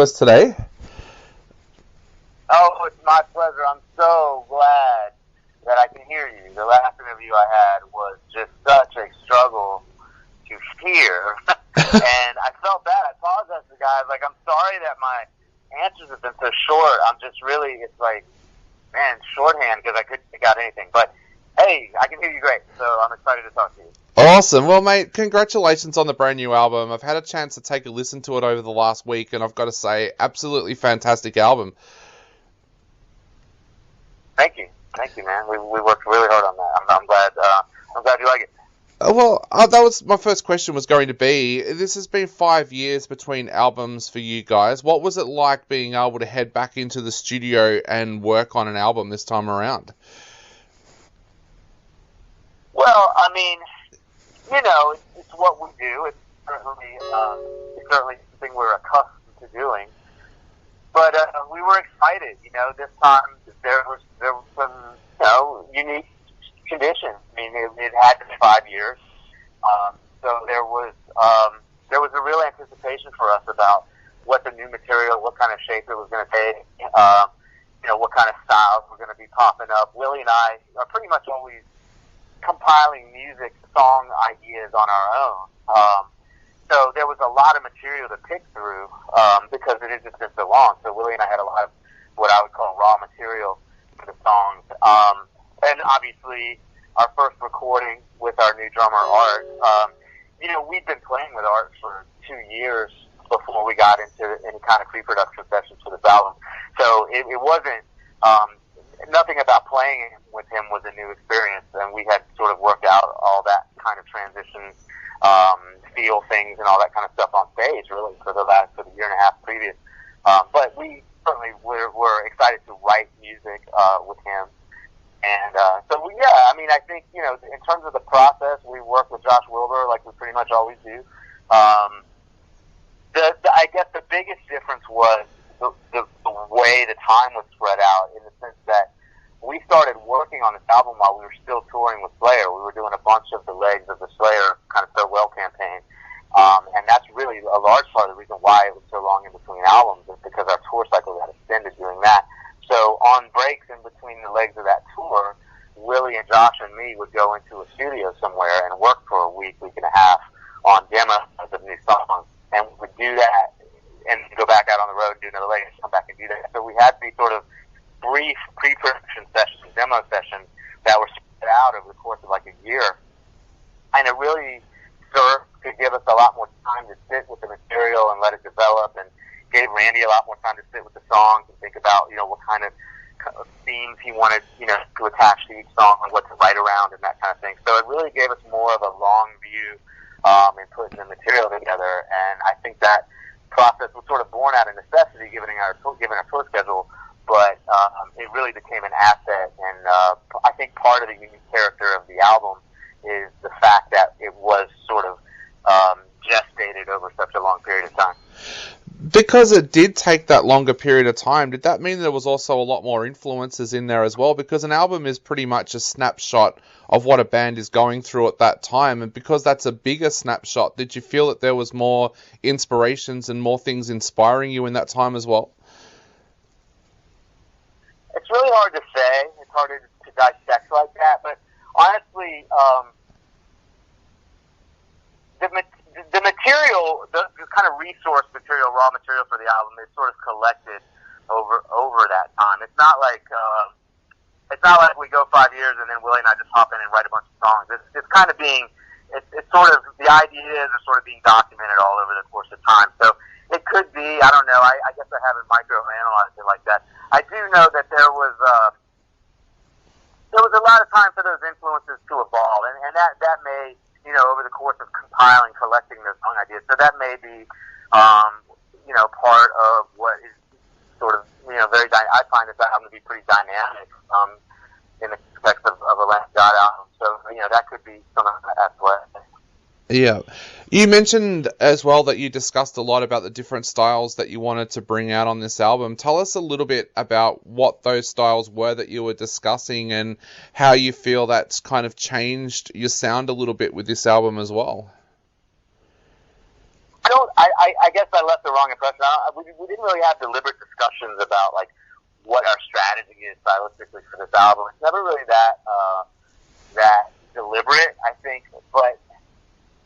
us today. Oh, it's my pleasure. I'm so glad that I can hear you. The last interview I had was just such a struggle to hear, and I felt bad. I apologize to the guys. Like, I'm sorry that my answers have been so short. I'm just really, it's like, man, shorthand because I couldn't pick out anything. But, hey, I can hear you great, so I'm excited to talk to you. Awesome. Well, mate, congratulations on the brand new album. I've had a chance to take a listen to it over the last week, and I've got to say, absolutely fantastic album. Thank you, man. We worked really hard on that. I'm glad you like it. Well, that was my first question was going to be, this has been 5 years between albums for you guys. What was it like being able to head back into the studio and work on an album this time around? Well, I mean, you know, it's what we do. It's certainly something we're accustomed to doing. But we were excited. You know, this time there was some, you know, unique conditions. I mean, it had to be 5 years. So there was a real anticipation for us about what the new material, what kind of shape it was going to take, you know, what kind of styles were going to be popping up. Willie and I are pretty much always compiling music, song ideas on our own. So there was a lot of material to pick through because it had just been so long. So Willie and I had a lot of what I would call raw material for the songs. And obviously, our first recording with our new drummer, Art, you know, we'd been playing with Art for 2 years before we got into any kind of pre-production sessions for this album. So it wasn't, nothing about playing with him was a new experience, and we had sort of worked out all that kind of transition, feel things and all that kind of stuff on stage, really, for the year and a half previous. But we certainly were excited to write music with him. And so, yeah, I mean, I think, you know, in terms of the process, we work with Josh Wilbur like we pretty much always do. I guess the biggest difference was the way the time was spread out, in the sense that we started working on this album while we were still touring with Slayer. We were doing a bunch of the legs of the Slayer kind of farewell campaign. And that's really a large part of the reason why it was so long in between albums, is because our tour cycle got extended doing that. So on breaks in between the legs of that tour, Willie and Josh and me would go into a studio somewhere and work for a week and a half on demos of new songs. And we would do that and go back out on the road and do another leg and come back and do that. So we had these sort of brief pre-production sessions, demo sessions, that were spread out over the course of like a year. And it really served to give us a lot more time to sit with the material and let it develop, and gave Randy a lot more time to sit with the songs and think about, you know, what kind of themes he wanted, you know, to attach to each song and what to write around and that kind of thing. So it really gave us more of a long view in putting the material together. And I think that process was sort of born out of necessity, given our tour schedule, but it really became an asset. And I think part of the unique character of the album is the fact that it was sort of gestated over such a long period of time. Because it did take that longer period of time, did that mean there was also a lot more influences in there as well? Because an album is pretty much a snapshot of what a band is going through at that time, and because that's a bigger snapshot, did you feel that there was more inspirations and more things inspiring you in that time as well? It's really hard to say. It's hard to dissect like that, but honestly, the material, the kind of resource material, raw material for the album is sort of collected over that time. It's not like we go 5 years and then Willie and I just hop in and write a bunch of songs. It's kind of being, it's sort of, the ideas are sort of being documented all over the course of time. So it could be, I don't know, I guess I haven't microanalyzed it like that. I do know that there was a lot of time for those influences to evolve, and that may, you know, over the course of compiling, collecting those song ideas. So that may be, you know, part of what is sort of, you know, I find this album to be pretty dynamic, in the context of a Lamb of God album. So, you know, that could be some of that play. Yeah. You mentioned as well that you discussed a lot about the different styles that you wanted to bring out on this album. Tell us a little bit about what those styles were that you were discussing and how you feel that's kind of changed your sound a little bit with this album as well. I guess I left the wrong impression. We didn't really have deliberate discussions about like what our strategy is stylistically for this album. It's never really that deliberate, I think. But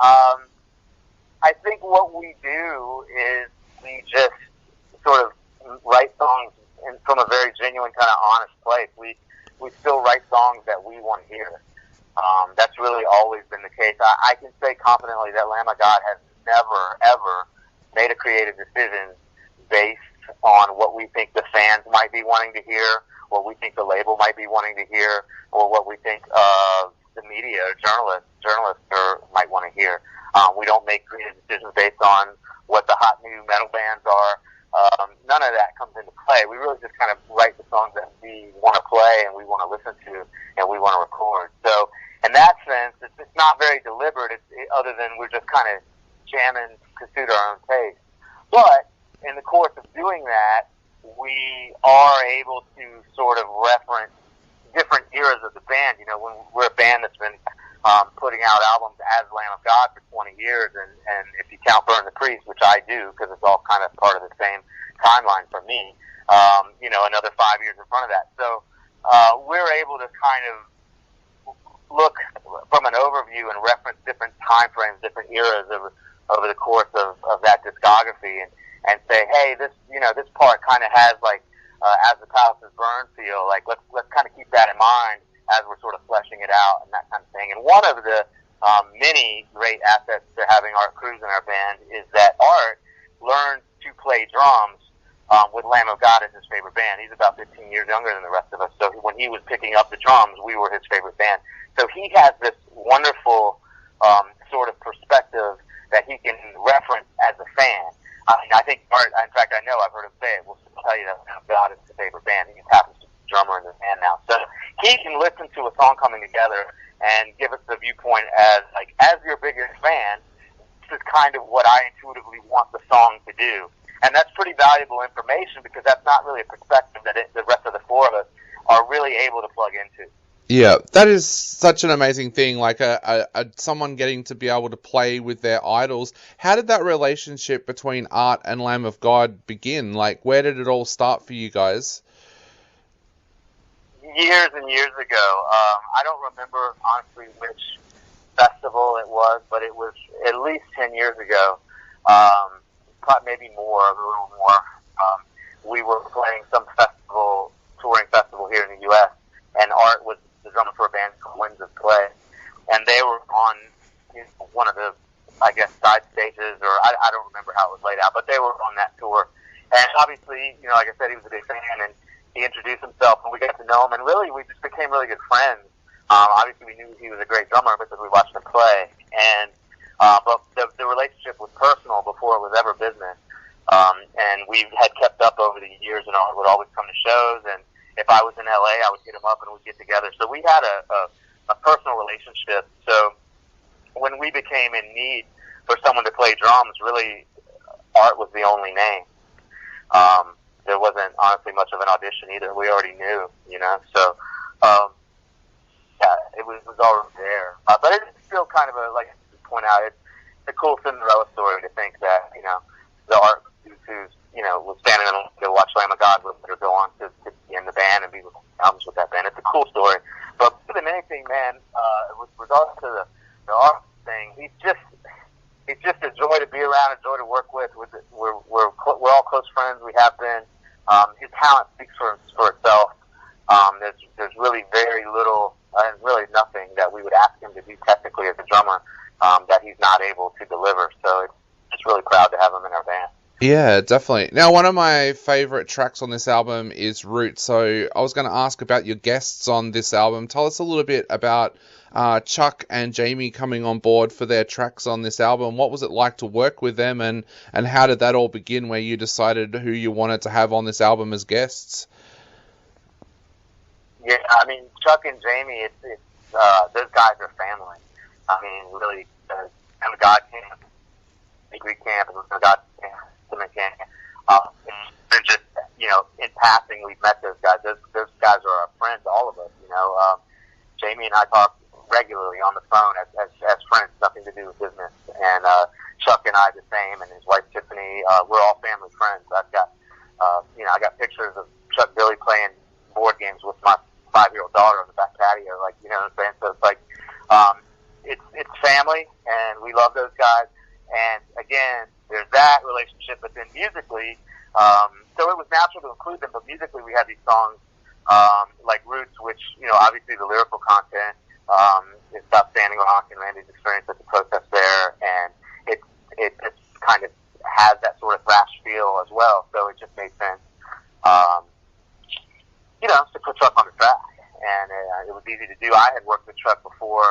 I think what we do is we just sort of write songs from a very genuine, kind of honest place. We still write songs that we want to hear. That's really always been the case. I can say confidently that Lamb of God has never, ever made a creative decision based on what we think the fans might be wanting to hear, what we think the label might be wanting to hear, or what we think the media or journalists might want to hear. We don't make creative decisions based on what the hot new metal bands are. None of that comes into play. We really just kind of write the songs that we want to play and we want to listen to and we want to record. So in that sense, it's not very deliberate, other than we're just kind of jamming to suit our own taste. But in the course of doing that, we are able to sort of reference different eras of the band. You know, when we're a band that's been putting out albums as Lamb of God for 20 years, and if you count Burn the Priest, which I do because it's all kind of part of the same timeline for me, another 5 years in front of that. So we're able to kind of look from an overview and reference different time frames, different eras over the course of that discography, and say, hey, this part kind of has like As the Palaces Burn feel. Like let's kind of keep that in mind as we're sort of fleshing it out and that kind of thing. And one of the many great assets to having Art Cruz in our band is that Art learned to play drums with Lamb of God as his favorite band. He's about 15 years younger than the rest of us, so when he was picking up the drums, we were his favorite band. So he has this wonderful sort of perspective that he can reference as a fan. I mean, I think Art, in fact, I know I've heard him say it, will tell you that Lamb of God is his favorite band. He just happens to be a drummer in the band now. So he can listen to a song coming together and give us the viewpoint as your biggest fan, this is kind of what I intuitively want the song to do. And that's pretty valuable information because that's not really a perspective that the rest of the four of us are really able to plug into. Yeah, that is such an amazing thing, like someone getting to be able to play with their idols. How did that relationship between Art and Lamb of God begin? Like, where did it all start for you guys? Years and years ago. I don't remember, honestly, which festival it was, but it was at least 10 years ago. Maybe more, a little more. We were playing some touring festival here in the U.S., and Art was the drummer for a band called Winds of Clay, and they were on one of the, I guess, side stages, or I don't remember how it was laid out, but they were on that tour. And obviously, like I said, he was a big fan, and he introduced himself, and we got to know him, and really, we just became really good friends. Obviously, we knew he was a great drummer because we watched him play, and but the relationship was personal before it was ever business. And we had kept up over the years, and Art would always come to shows, and if I was in LA, I would hit him up and we'd get together. So we had a personal relationship. So when we became in need for someone to play drums, really, Art was the only name. There wasn't honestly much of an audition either. We already knew, so, it was already there. But it's still kind of like you point out, it's a cool Cinderella story to think that, the Art who's, was standing in to watch Lamb of God later go on to be in the band and be with albums with that band. It's a cool story. But more than anything, man, with regards to the Art thing, it's just a joy to be around, a joy to work with. We're all close friends. We have been. His talent speaks for itself. There's really very little, and really nothing that we would ask him to do technically as a drummer that he's not able to deliver. So it's just really proud to have him in our band. Yeah, definitely. Now, one of my favorite tracks on this album is Root. So I was going to ask about your guests on this album. Tell us a little bit about Chuck and Jamie coming on board for their tracks on this album. What was it like to work with them, and how did that all begin where you decided who you wanted to have on this album as guests? Yeah, I mean, Chuck and Jamie, it's those guys are family. I mean, really, and the God Camp, Big Greek Camp, and the God Camp, Cement Camp. They're just, in passing, we've met those guys. Those guys are our friends, all of us. Jamie and I talk regularly on the phone as friends, nothing to do with business. And Chuck and I the same, and his wife Tiffany, we're all family friends. I've got, I got pictures of Chuck Billy playing board games with my 5-year-old daughter on the back patio, like, you know what I'm saying? So it's like, it's family, and we love those guys. And again, there's that relationship, but then musically, so it was natural to include them, but musically we had these songs, like Roots, which, obviously the lyrical content, it's about Standing Rock and Randy's experience at the protest there, and it just kind of has that sort of thrash feel as well, so it just made sense, to put Chuck on the track. And it was easy to do. I had worked with Chuck before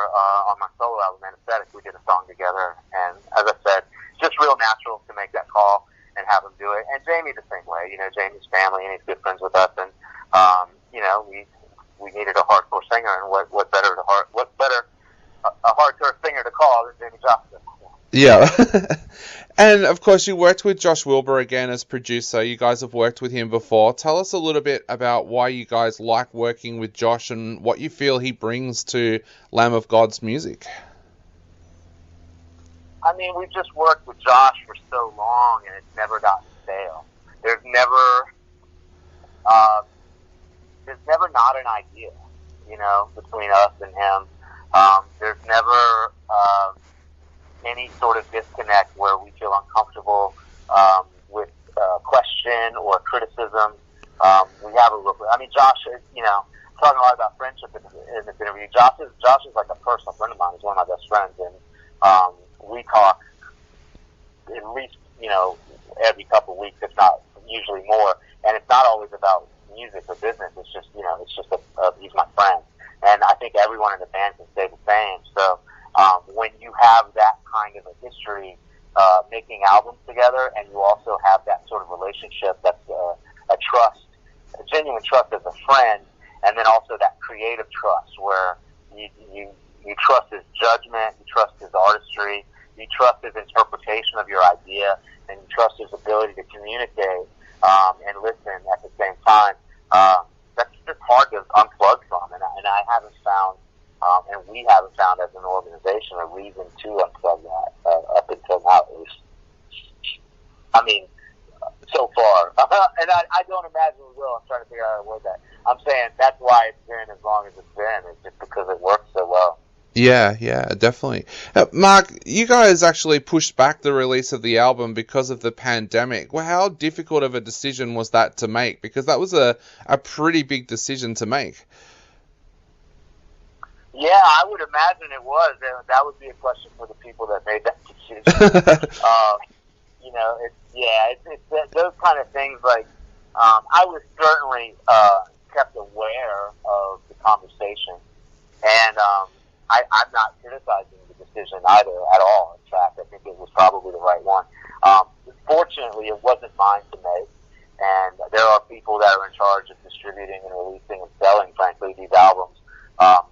on my solo album, Anesthetic. We did a song together, and as I said, it's just real natural to make that call and have him do it. And Jamie the same way. Jamie's family, and he's good friends with us, and we needed a hardcore singer, and what better a hardcore singer to call than Jamie Johnson? Yeah. And, of course, you worked with Josh Wilbur again as producer. You guys have worked with him before. Tell us a little bit about why you guys like working with Josh and what you feel he brings to Lamb of God's music. I mean, we've just worked with Josh for so long, and it's never gotten stale. There's never not an idea, between us and him. There's never any sort of disconnect where we feel uncomfortable with question or criticism. We have a look. I mean, Josh, talking a lot about friendship in this interview. Josh is like a personal friend of mine. He's one of my best friends, and we talk at least every couple of weeks, if not usually more. And it's not always about music or business. It's just he's my friend, and I think everyone in the band can say the same. So. When you have that kind of a history making albums together, and you also have that sort of relationship that's a trust, a genuine trust as a friend, and then also that creative trust where you trust his judgment, you trust his artistry, you trust his interpretation of your idea, and you trust his ability to communicate and listen at the same time. That's just hard to unplug from, and I haven't found and we haven't found as an organization a reason to unplug that up until now, at least. I mean, so far. And I don't imagine we will. I'm trying to figure out how to word that. I'm saying that's why it's been as long as it's been. It's just because it works so well. Yeah, definitely. Mark, you guys actually pushed back the release of the album because of the pandemic. Well, how difficult of a decision was that to make? Because that was a pretty big decision to make. Yeah, I would imagine it was. That would be a question for the people that made that decision. It's those kind of things. Like, I was certainly kept aware of the conversation, and I'm not criticizing the decision either at all. In fact, I think it was probably the right one. Fortunately, it wasn't mine to make, and there are people that are in charge of distributing and releasing and selling, frankly, these albums.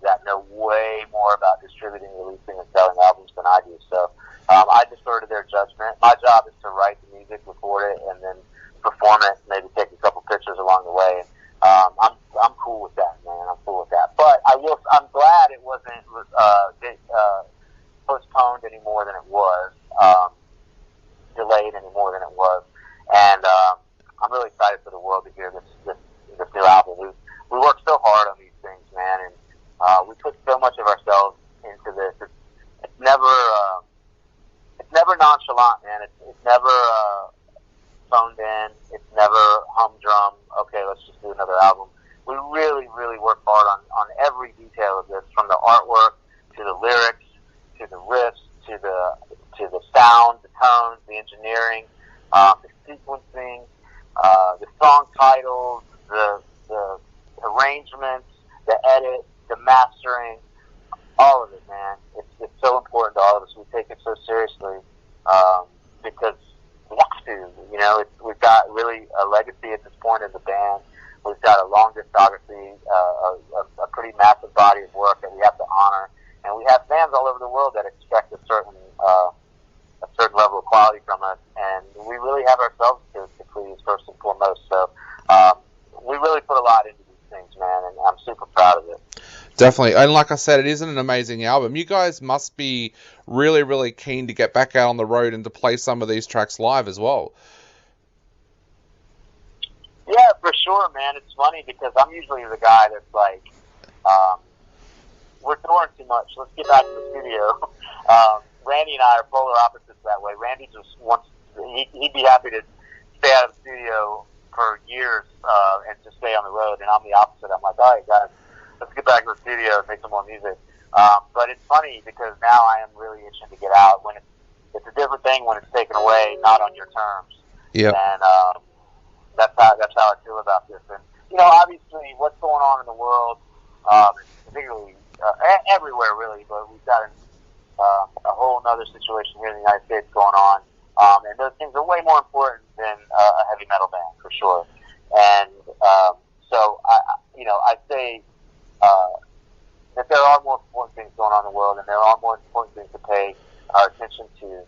That know way more about distributing, releasing, and selling albums than I do. So I defer to their judgment. My job is to write the music, record it, and then perform it. Maybe take a couple pictures along the way. And, I'm cool with that, man. I'm cool with that. But I'm glad it wasn't postponed any more than it was, delayed any more than it was. And I'm really excited for the world to hear this new album. We worked so hard on these things, man, and we put so much of ourselves into this. It's never nonchalant, man. It's never phoned in. It's never humdrum. Okay, let's just do another album. We really, really work hard on every detail of this, from the artwork to the lyrics to the riffs to the sound, the tones, the engineering, the sequencing, the song titles, the arrangements, the edit, the mastering, all of it, man. It's so important to all of us. We take it so seriously because we have to. We've got really a legacy at this point as a band. We've got a long discography, a pretty massive body of work that we have to honor, and we have fans all over the world that expect a certain level of quality from us, and we really have ourselves to please first and foremost. So we really put a lot into these things, man, and I'm super proud of it. Definitely. And like I said, it is an amazing album. You guys must be really, really keen to get back out on the road and to play some of these tracks live as well. sure, man. It's funny because I'm usually the guy that's like, we're touring too much. Let's get back to the studio. Randy and I are polar opposites that way. Randy just wants, he'd be happy to stay out of the studio for years and just stay on the road, and I'm the opposite. I'm like, all right, guys, let's get back to the studio and make some more music. But it's funny because now I am really itching to get out. When it's a different thing when it's taken away, not on your terms. Yeah. And that's how I feel about this. And obviously, what's going on in the world, particularly everywhere, really. But we've got a whole other situation here in the United States going on, and those things are way more important than a heavy metal band for sure. And so I say that there are more important things going on in the world, and there are more important things to pay our attention to.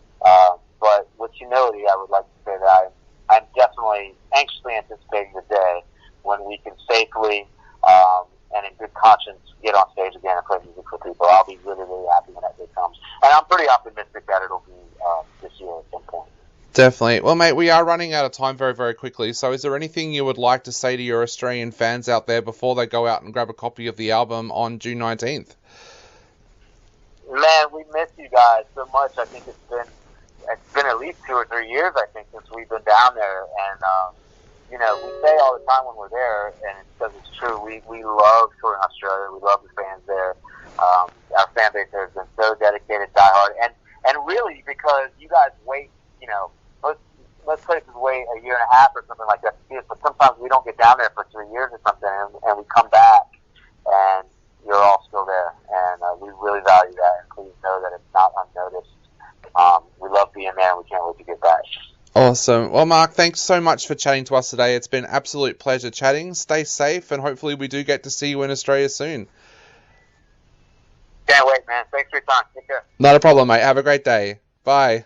But with humility, I would like to say that I'm definitely anxiously anticipating the day when we can safely and in good conscience get on stage again and play music for people. I'll be really, really happy when that day comes. And I'm pretty optimistic that it'll be this year at some point. Definitely. Well, mate, we are running out of time very, very quickly. So is there anything you would like to say to your Australian fans out there before they go out and grab a copy of the album on June 19th? Man, we miss you guys so much. I think it's been at least 2 or 3 years, I think, since we've been down there. And, we say all the time when we're there, and it's because it's true, we love touring Australia. We love the fans there. Our fan base there has been so dedicated, diehard. And really, because you guys wait, most places wait a year and a half or something like that to see us, but sometimes we don't get down there for 3 years or something, and we come back, and you're all still there. And we really value that, and please know that it's not unnoticed. We love being there, and we can't wait to get back. Awesome. Well, Mark, thanks so much for chatting to us today. It's been an absolute pleasure chatting. Stay safe, and hopefully we do get to see you in Australia soon. Can't wait, man. Thanks for your time. Take care. Not a problem, mate. Have a great day. Bye.